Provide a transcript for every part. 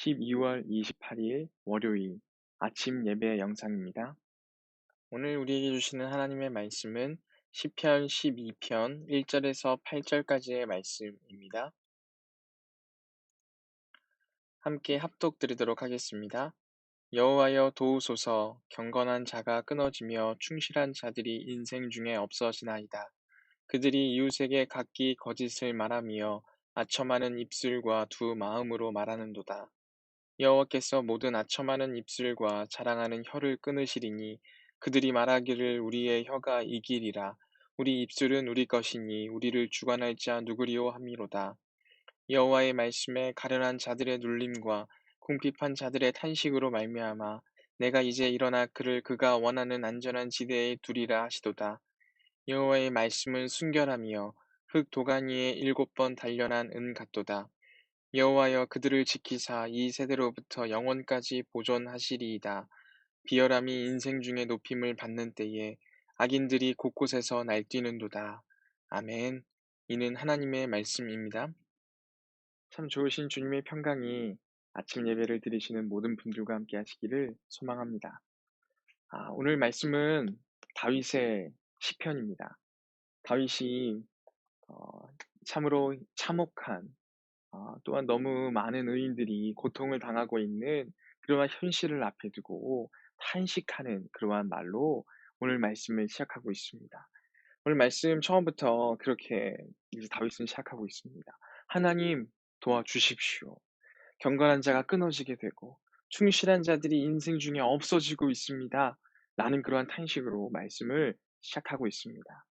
12월 28일 월요일 아침 예배 영상입니다. 오늘 우리에게 주시는 하나님의 말씀은 시편 12편 1절에서 8절까지의 말씀입니다. 함께 합독 드리도록 하겠습니다. 여호와여 도우소서. 경건한 자가 끊어지며 충실한 자들이 인생 중에 없어지나이다. 그들이 이웃에게 각기 거짓을 말하며 아첨하는 입술과 두 마음으로 말하는도다. 여호와께서 모든 아첨하는 입술과 자랑하는 혀를 끊으시리니 그들이 말하기를 우리의 혀가 이기리라. 우리 입술은 우리 것이니 우리를 주관할 자 누구리요 함이로다. 여호와의 말씀에 가련한 자들의 눌림과 궁핍한 자들의 탄식으로 말미암아 내가 이제 일어나 그를 그가 원하는 안전한 지대에 두리라 하시도다. 여호와의 말씀은 순결하며 흙 도가니에 7번 단련한 은 같도다. 여호와여 그들을 지키사 이 세대로부터 영원까지 보존하시리이다. 비열함이 인생 중에 높임을 받는 때에 악인들이 곳곳에서 날뛰는도다. 아멘. 이는 하나님의 말씀입니다. 참 좋으신 주님의 평강이 아침 예배를 드리시는 모든 분들과 함께 하시기를 소망합니다. 오늘 말씀은 다윗의 시편입니다. 다윗이 참으로 참혹한 또한 너무 많은 의인들이 고통을 당하고 있는 그러한 현실을 앞에 두고 탄식하는 그러한 말로 오늘 말씀을 시작하고 있습니다. 오늘 말씀 처음부터 그렇게 이제 다윗은 시작하고 있습니다. 하나님 도와주십시오. 경건한 자가 끊어지게 되고 충실한 자들이 인생 중에 없어지고 있습니다. 라는 그러한 탄식으로 말씀을 시작하고 있습니다.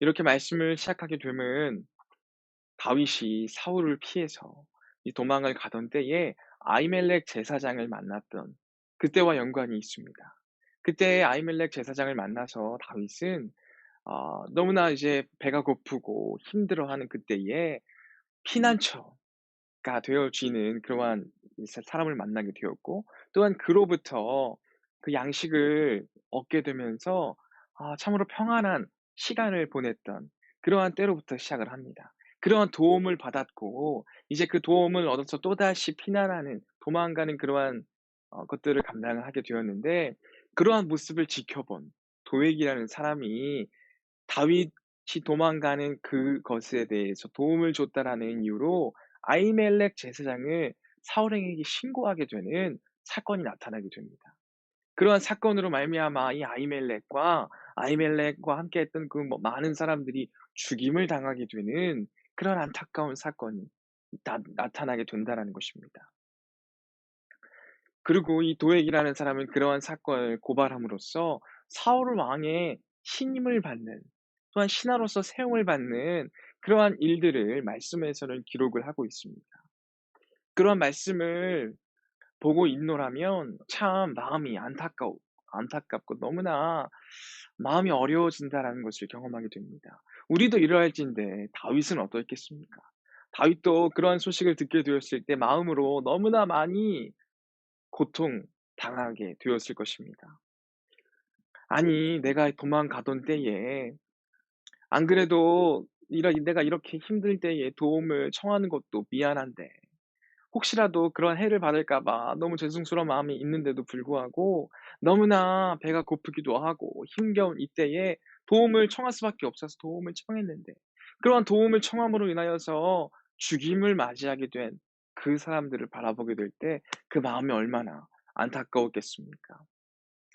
이렇게 말씀을 시작하게 되면 다윗이 사울을 피해서 이 도망을 가던 때에 아히멜렉 제사장을 만났던 그때와 연관이 있습니다. 그때 아히멜렉 제사장을 만나서 다윗은 너무나 이제 배가 고프고 힘들어하는 그때에 피난처가 되어지는 그러한 사람을 만나게 되었고, 또한 그로부터 그 양식을 얻게 되면서 참으로 평안한 시간을 보냈던 그러한 때로부터 시작을 합니다. 그러한 도움을 받았고 이제 그 도움을 얻어서 또다시 피난하는 도망가는 그러한 것들을 감당을 하게 되었는데, 그러한 모습을 지켜본 도액이라는 사람이 다윗이 도망가는 그것에 대해서 도움을 줬다라는 이유로 아히멜렉 제사장을 사울에게 신고하게 되는 사건이 나타나게 됩니다. 그러한 사건으로 말미암아 이 아히멜렉과 함께했던 그 많은 사람들이 죽임을 당하게 되는 그런 안타까운 사건이 나타나게 된다라는 것입니다. 그리고 이 도액이라는 사람은 그러한 사건을 고발함으로써 사울 왕의 신임을 받는, 또한 신하로서 세움을 받는 그러한 일들을 말씀에서는 기록을 하고 있습니다. 그러한 말씀을 보고 있노라면 참 마음이 안타깝고 너무나 마음이 어려워진다라는 것을 경험하게 됩니다. 우리도 이러할진데 다윗은 어떠했겠습니까? 다윗도 그러한 소식을 듣게 되었을 때 마음으로 너무나 많이 고통당하게 되었을 것입니다. 아니, 내가 도망가던 때에 안 그래도 내가 이렇게 힘들 때에 도움을 청하는 것도 미안한데 혹시라도 그런 해를 받을까 봐 너무 죄송스러운 마음이 있는데도 불구하고 너무나 배가 고프기도 하고 힘겨운 이때에 도움을 청할 수밖에 없어서 도움을 청했는데, 그러한 도움을 청함으로 인하여서 죽임을 맞이하게 된 그 사람들을 바라보게 될 때 그 마음이 얼마나 안타까웠겠습니까?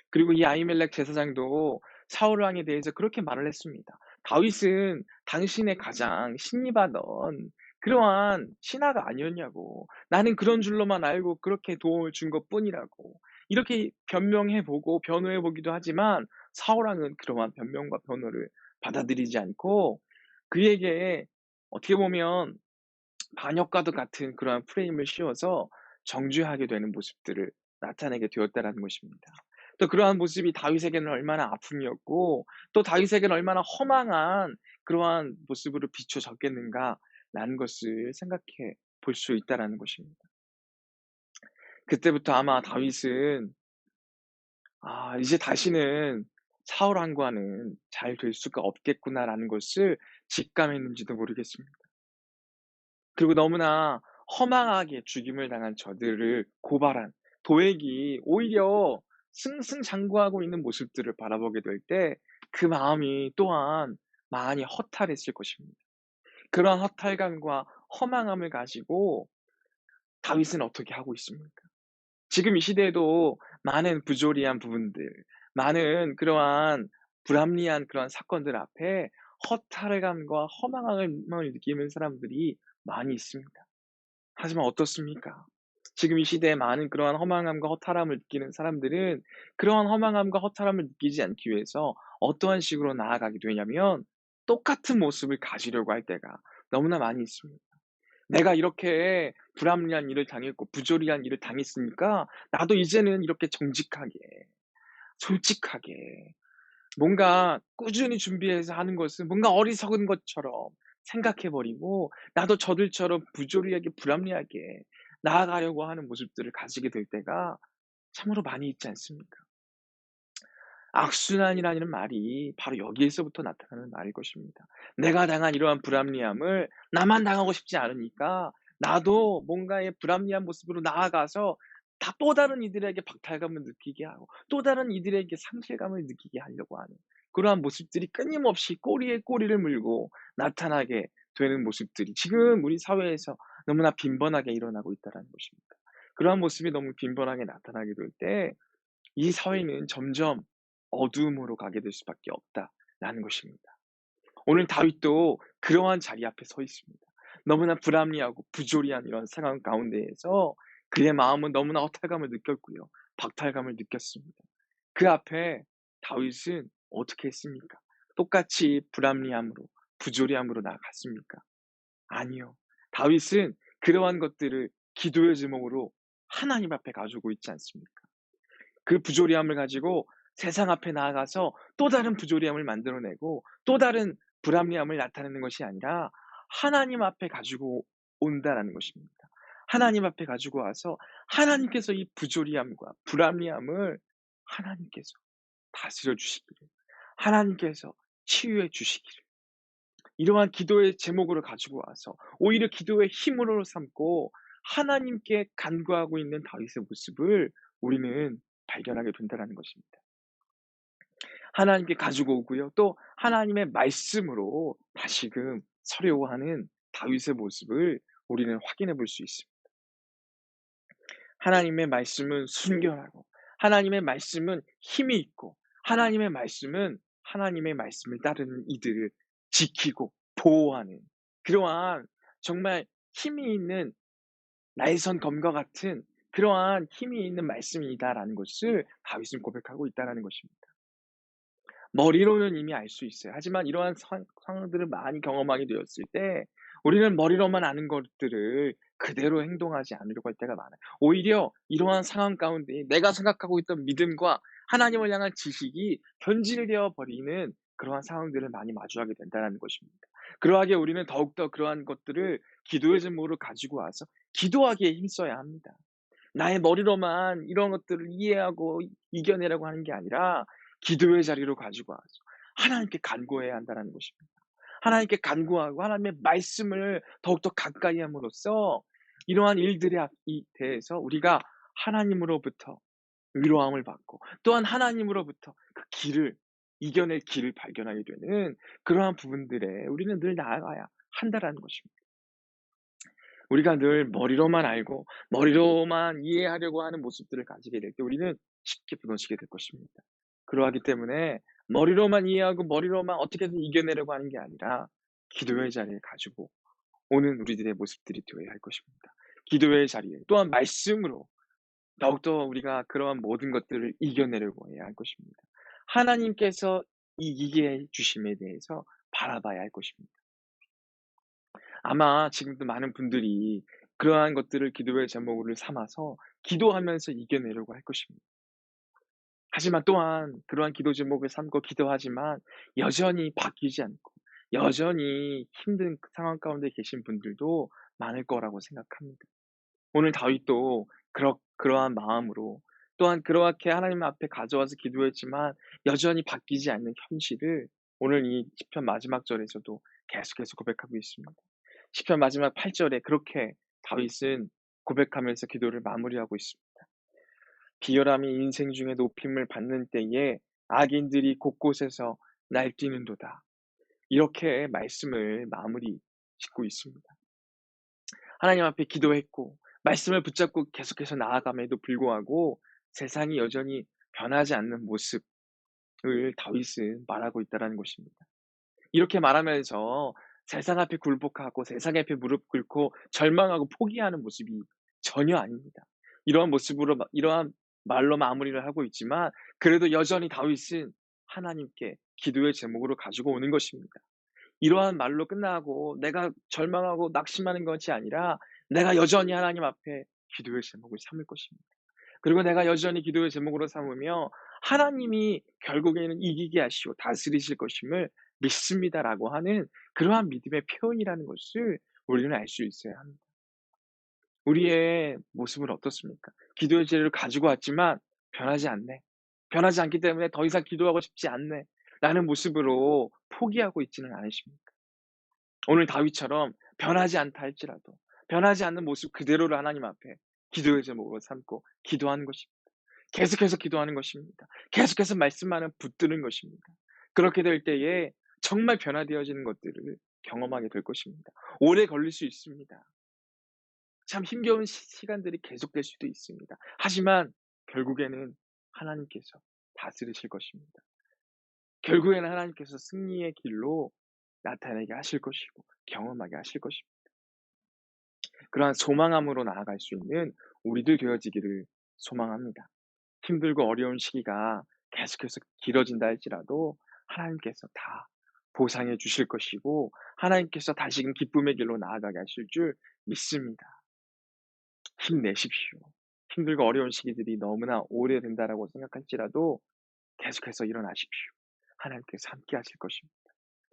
그리고 이 아히멜렉 제사장도 사울 왕에 대해서 그렇게 말을 했습니다. 다윗은 당신의 가장 신임하던 그러한 신하가 아니었냐고. 나는 그런 줄로만 알고 그렇게 도움을 준 것뿐이라고. 이렇게 변명해 보고 변호해 보기도 하지만 사울 왕은 그러한 변명과 변호를 받아들이지 않고 그에게 어떻게 보면 반역과도 같은 그러한 프레임을 씌워서 정죄하게 되는 모습들을 나타내게 되었다라는 것입니다. 또 그러한 모습이 다윗에게는 얼마나 아픔이었고 또 다윗에게는 얼마나 허망한 그러한 모습으로 비춰졌겠는가라는 것을 생각해 볼 수 있다라는 것입니다. 그때부터 아마 다윗은 이제 다시는 사울 왕과는 잘 될 수가 없겠구나라는 것을 직감했는지도 모르겠습니다. 그리고 너무나 허망하게 죽임을 당한 저들을 고발한 도액이 오히려 승승장구하고 있는 모습들을 바라보게 될 때 그 마음이 또한 많이 허탈했을 것입니다. 그러한 허탈감과 허망함을 가지고 다윗은 어떻게 하고 있습니까? 지금 이 시대에도 많은 부조리한 부분들, 많은 그러한 불합리한 그러한 사건들 앞에 허탈감과 허망함을 느끼는 사람들이 많이 있습니다. 하지만 어떻습니까? 지금 이 시대에 많은 그러한 허망함과 허탈함을 느끼는 사람들은 그러한 허망함과 허탈함을 느끼지 않기 위해서 어떠한 식으로 나아가게 되냐면 똑같은 모습을 가지려고 할 때가 너무나 많이 있습니다. 내가 이렇게 불합리한 일을 당했고 부조리한 일을 당했으니까 나도 이제는 이렇게 정직하게, 솔직하게 뭔가 꾸준히 준비해서 하는 것은 뭔가 어리석은 것처럼 생각해 버리고 나도 저들처럼 부조리하게 불합리하게 나아가려고 하는 모습들을 가지게 될 때가 참으로 많이 있지 않습니까? 악순환이라는 말이 바로 여기에서부터 나타나는 말일 것입니다. 내가 당한 이러한 불합리함을 나만 당하고 싶지 않으니까 나도 뭔가의 불합리한 모습으로 나아가서 또 다른 이들에게 박탈감을 느끼게 하고 또 다른 이들에게 상실감을 느끼게 하려고 하는 그러한 모습들이 끊임없이 꼬리에 꼬리를 물고 나타나게 되는 모습들이 지금 우리 사회에서 너무나 빈번하게 일어나고 있다는 것입니다. 그러한 모습이 너무 빈번하게 나타나게 될 때 이 사회는 점점 어두움으로 가게 될 수밖에 없다라는 것입니다. 오늘 다윗도 그러한 자리 앞에 서 있습니다. 너무나 불합리하고 부조리한 이런 상황 가운데에서 그의 마음은 너무나 허탈감을 느꼈고요. 박탈감을 느꼈습니다. 그 앞에 다윗은 어떻게 했습니까? 똑같이 불합리함으로 부조리함으로 나아갔습니까? 아니요. 다윗은 그러한 것들을 기도의 제목으로 하나님 앞에 가지고 있지 않습니까? 그 부조리함을 가지고 세상 앞에 나아가서 또 다른 부조리함을 만들어내고 또 다른 불합리함을 나타내는 것이 아니라 하나님 앞에 가지고 온다라는 것입니다. 하나님 앞에 가지고 와서 하나님께서 이 부조리함과 불합리함을 하나님께서 다스려 주시기를, 하나님께서 치유해 주시기를, 이러한 기도의 제목으로 가지고 와서 오히려 기도의 힘으로 삼고 하나님께 간구하고 있는 다윗의 모습을 우리는 발견하게 된다는 것입니다. 하나님께 가지고 오고요. 또 하나님의 말씀으로 다시금 서려고 하는 다윗의 모습을 우리는 확인해 볼 수 있습니다. 하나님의 말씀은 순결하고 하나님의 말씀은 힘이 있고 하나님의 말씀은 하나님의 말씀을 따르는 이들을 지키고 보호하는 그러한 정말 힘이 있는 날선 검과 같은 그러한 힘이 있는 말씀이다라는 것을 다윗은 고백하고 있다라는 것입니다. 머리로는 이미 알 수 있어요. 하지만 이러한 상황들을 많이 경험하게 되었을 때 우리는 머리로만 아는 것들을 그대로 행동하지 않으려고 할 때가 많아요. 오히려 이러한 상황 가운데 내가 생각하고 있던 믿음과 하나님을 향한 지식이 변질되어 버리는 그러한 상황들을 많이 마주하게 된다는 것입니다. 그러하기에 우리는 더욱더 그러한 것들을 기도의 제목으로 가지고 와서 기도하기에 힘써야 합니다. 나의 머리로만 이런 것들을 이해하고 이겨내려고 하는 게 아니라 기도의 자리로 가지고 와서 하나님께 간구해야 한다는 것입니다. 하나님께 간구하고 하나님의 말씀을 더욱더 가까이 함으로써 이러한 일들에 대해서 우리가 하나님으로부터 위로함을 받고 또한 하나님으로부터 그 길을 이겨낼 길을 발견하게 되는 그러한 부분들에 우리는 늘 나아가야 한다라는 것입니다. 우리가 늘 머리로만 알고 머리로만 이해하려고 하는 모습들을 가지게 될 때 우리는 쉽게 무너지게 될 것입니다. 그러하기 때문에 머리로만 이해하고 머리로만 어떻게든 이겨내려고 하는 게 아니라 기도의 자리에 가지고 오는 우리들의 모습들이 되어야 할 것입니다. 기도의 자리에 또한 말씀으로 더욱더 우리가 그러한 모든 것들을 이겨내려고 해야 할 것입니다. 하나님께서 이기게 해 주심에 대해서 바라봐야 할 것입니다. 아마 지금도 많은 분들이 그러한 것들을 기도의 제목으로 삼아서 기도하면서 이겨내려고 할 것입니다. 하지만 또한 그러한 기도 제목을 삼고 기도하지만 여전히 바뀌지 않고 여전히 힘든 상황 가운데 계신 분들도 많을 거라고 생각합니다. 오늘 다윗도 그러한 마음으로 또한 그렇게 하나님 앞에 가져와서 기도했지만 여전히 바뀌지 않는 현실을 오늘 이 시편 마지막 절에서도 계속해서 고백하고 있습니다. 시편 마지막 8 절에 그렇게 다윗은 고백하면서 기도를 마무리하고 있습니다. 비열함이 인생 중에 높임을 받는 때에 악인들이 곳곳에서 날뛰는도다. 이렇게 말씀을 마무리 짓고 있습니다. 하나님 앞에 기도했고 말씀을 붙잡고 계속해서 나아감에도 불구하고 세상이 여전히 변하지 않는 모습을 다윗은 말하고 있다는 것입니다. 이렇게 말하면서 세상 앞에 굴복하고 세상 앞에 무릎 꿇고 절망하고 포기하는 모습이 전혀 아닙니다. 이러한 모습으로 이러한 말로 마무리를 하고 있지만 그래도 여전히 다윗은 하나님께 기도의 제목으로 가지고 오는 것입니다. 이러한 말로 끝나고 내가 절망하고 낙심하는 것이 아니라 내가 여전히 하나님 앞에 기도의 제목을 삼을 것입니다. 그리고 내가 여전히 기도의 제목으로 삼으며 하나님이 결국에는 이기게 하시고 다스리실 것임을 믿습니다라고 하는 그러한 믿음의 표현이라는 것을 우리는 알 수 있어야 합니다. 우리의 모습은 어떻습니까? 기도의 제를 가지고 왔지만 변하지 않네. 변하지 않기 때문에 더 이상 기도하고 싶지 않네. 라는 모습으로 포기하고 있지는 않으십니까? 오늘 다윗처럼 변하지 않다 할지라도 변하지 않는 모습 그대로를 하나님 앞에 기도의 제목으로 삼고 기도하는 것입니다. 계속해서 기도하는 것입니다. 계속해서 말씀만을 붙드는 것입니다. 그렇게 될 때에 정말 변화되어지는 것들을 경험하게 될 것입니다. 오래 걸릴 수 있습니다. 참 힘겨운 시간들이 계속될 수도 있습니다. 하지만 결국에는 하나님께서 다스리실 것입니다. 결국에는 하나님께서 승리의 길로 나타내게 하실 것이고 경험하게 하실 것입니다. 그러한 소망함으로 나아갈 수 있는 우리들 되어지기를 소망합니다. 힘들고 어려운 시기가 계속해서 길어진다 할지라도 하나님께서 다 보상해 주실 것이고 하나님께서 다시금 기쁨의 길로 나아가게 하실 줄 믿습니다. 힘내십시오. 힘들고 어려운 시기들이 너무나 오래된다라고 생각할지라도 계속해서 일어나십시오. 하나님께서 함께 하실 것입니다.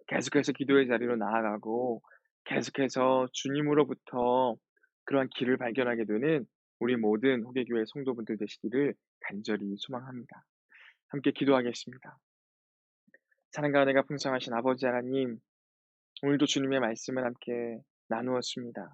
계속해서 기도의 자리로 나아가고 계속해서 주님으로부터 그러한 길을 발견하게 되는 우리 모든 후계교회 성도분들 되시기를 간절히 소망합니다. 함께 기도하겠습니다. 사랑과 은혜가 풍성하신 아버지 하나님, 오늘도 주님의 말씀을 함께 나누었습니다.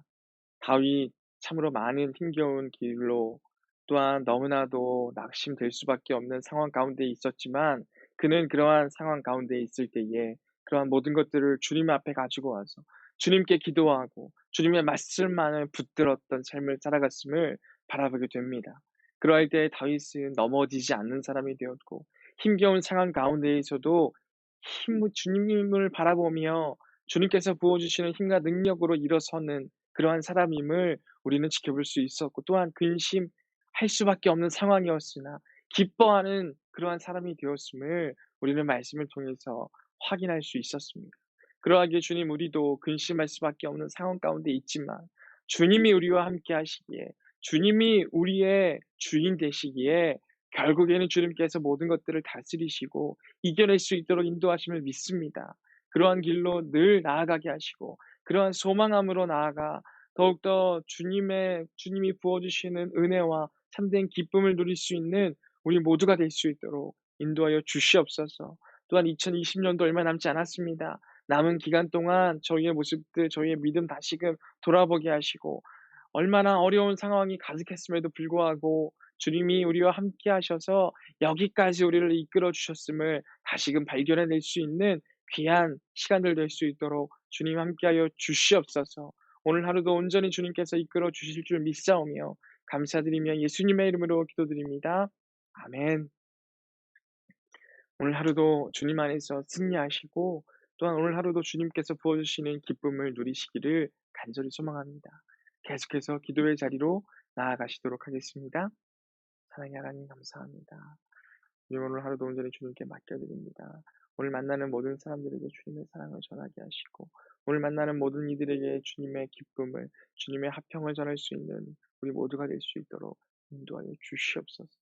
다윗 참으로 많은 힘겨운 길로 또한 너무나도 낙심될 수밖에 없는 상황 가운데 있었지만 그는 그러한 상황 가운데 있을 때에 그러한 모든 것들을 주님 앞에 가지고 와서 주님께 기도하고 주님의 말씀만을 붙들었던 삶을 살아갔음을 바라보게 됩니다. 그러할 때 다윗은 넘어지지 않는 사람이 되었고 힘겨운 상황 가운데에서도 주님을 바라보며 주님께서 부어주시는 힘과 능력으로 일어서는 그러한 사람임을 우리는 지켜볼 수 있었고 또한 근심할 수밖에 없는 상황이었으나 기뻐하는 그러한 사람이 되었음을 우리는 말씀을 통해서 확인할 수 있었습니다. 그러하기에 주님 우리도 근심할 수밖에 없는 상황 가운데 있지만 주님이 우리와 함께 하시기에 주님이 우리의 주인 되시기에 결국에는 주님께서 모든 것들을 다스리시고 이겨낼 수 있도록 인도하심을 믿습니다. 그러한 길로 늘 나아가게 하시고 그러한 소망함으로 나아가 더욱더 주님이 부어주시는 은혜와 참된 기쁨을 누릴 수 있는 우리 모두가 될 수 있도록 인도하여 주시옵소서. 또한 2020년도 얼마 남지 않았습니다. 남은 기간 동안 저희의 모습들, 저희의 믿음 다시금 돌아보게 하시고 얼마나 어려운 상황이 가득했음에도 불구하고 주님이 우리와 함께 하셔서 여기까지 우리를 이끌어 주셨음을 다시금 발견해낼 수 있는 귀한 시간들 될 수 있도록 주님 함께하여 주시옵소서. 오늘 하루도 온전히 주님께서 이끌어 주실 줄 믿사오며 감사드리며 예수님의 이름으로 기도드립니다. 아멘. 오늘 하루도 주님 안에서 승리하시고 또한 오늘 하루도 주님께서 부어주시는 기쁨을 누리시기를 간절히 소망합니다. 계속해서 기도의 자리로 나아가시도록 하겠습니다. 사랑의 하나님 감사합니다. 주님 오늘 하루도 온전히 주님께 맡겨드립니다. 오늘 만나는 모든 사람들에게 주님의 사랑을 전하게 하시고 오늘 만나는 모든 이들에게 주님의 기쁨을 주님의 화평을 전할 수 있는 우리 모두가 될 수 있도록 인도하여 주시옵소서.